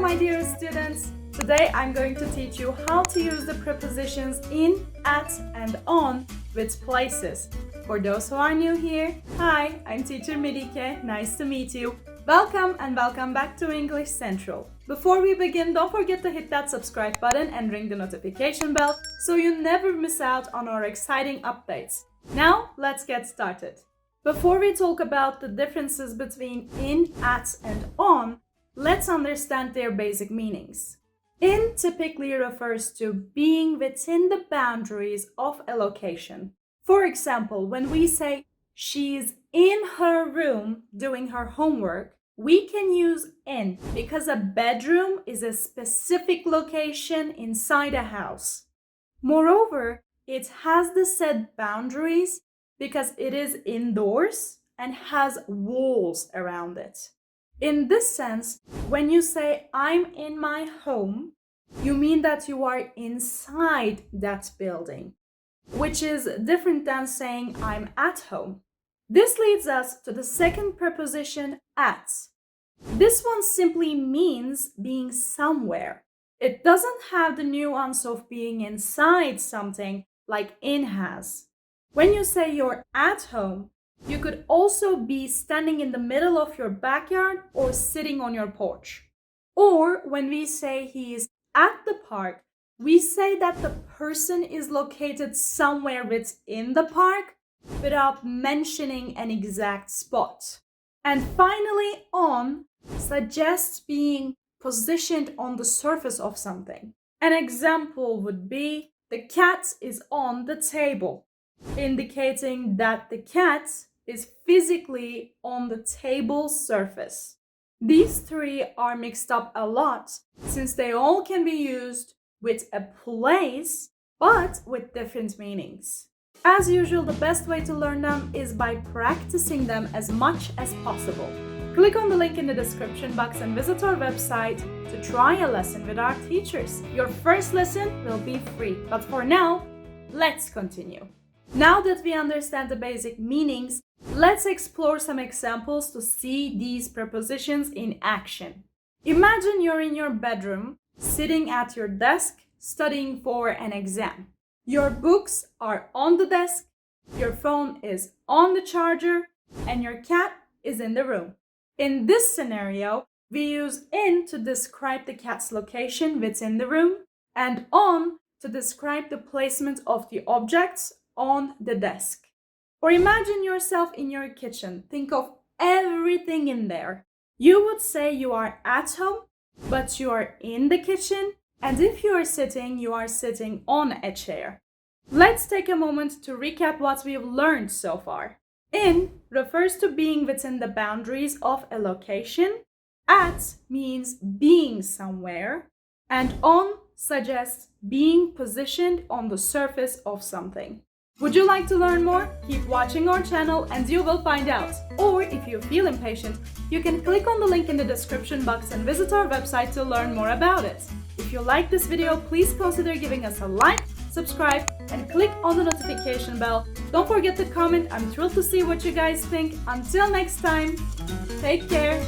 my dear students! Today I'm going to teach you how to use the prepositions in, at, and on with places. For those who are new here, hi, I'm teacher Melike, nice to meet you. Welcome and welcome back to English Central. Before we begin, don't forget to hit that subscribe button and ring the notification bell so you never miss out on our exciting updates. Now, let's get started. Before we talk about the differences between in, at, and on, let's understand their basic meanings. In typically refers to being within the boundaries of a location. For example, when we say she's in her room doing her homework, we can use in because a bedroom is a specific location inside a house. Moreover, it has the said boundaries because it is indoors and has walls around it. In this sense, when you say I'm in my home, you mean that you are inside that building, which is different than saying I'm at home. This leads us to the second preposition, at. This one simply means being somewhere. It doesn't have the nuance of being inside something like in has. When you say you're at home, you could also be standing in the middle of your backyard or sitting on your porch. Or when we say he is at the park, we say that the person is located somewhere within the park without mentioning an exact spot. And finally, on suggests being positioned on the surface of something. An example would be the cat is on the table, indicating that the cat is physically on the table's surface. These three are mixed up a lot since they all can be used with a place but with different meanings. As usual, the best way to learn them is by practicing them as much as possible. Click on the link in the description box and visit our website to try a lesson with our teachers. Your first lesson will be free, but for now, let's continue. Now that we understand the basic meanings, let's explore some examples to see these prepositions in action. Imagine you're in your bedroom, sitting at your desk, studying for an exam. Your books are on the desk, your phone is on the charger, and your cat is in the room. In this scenario, we use in to describe the cat's location within the room and on to describe the placement of the objects on the desk. Or imagine yourself in your kitchen. Think of everything in there. You would say you are at home, but you are in the kitchen. And if you are sitting on a chair. Let's take a moment to recap what we've learned so far. In refers to being within the boundaries of a location. At means being somewhere. And on suggests being positioned on the surface of something. Would you like to learn more? Keep watching our channel and you will find out. Or if you feel impatient, you can click on the link in the description box and visit our website to learn more about it. If you like this video, please consider giving us a like, subscribe, and click on the notification bell. Don't forget to comment. I'm thrilled to see what you guys think. Until next time, take care.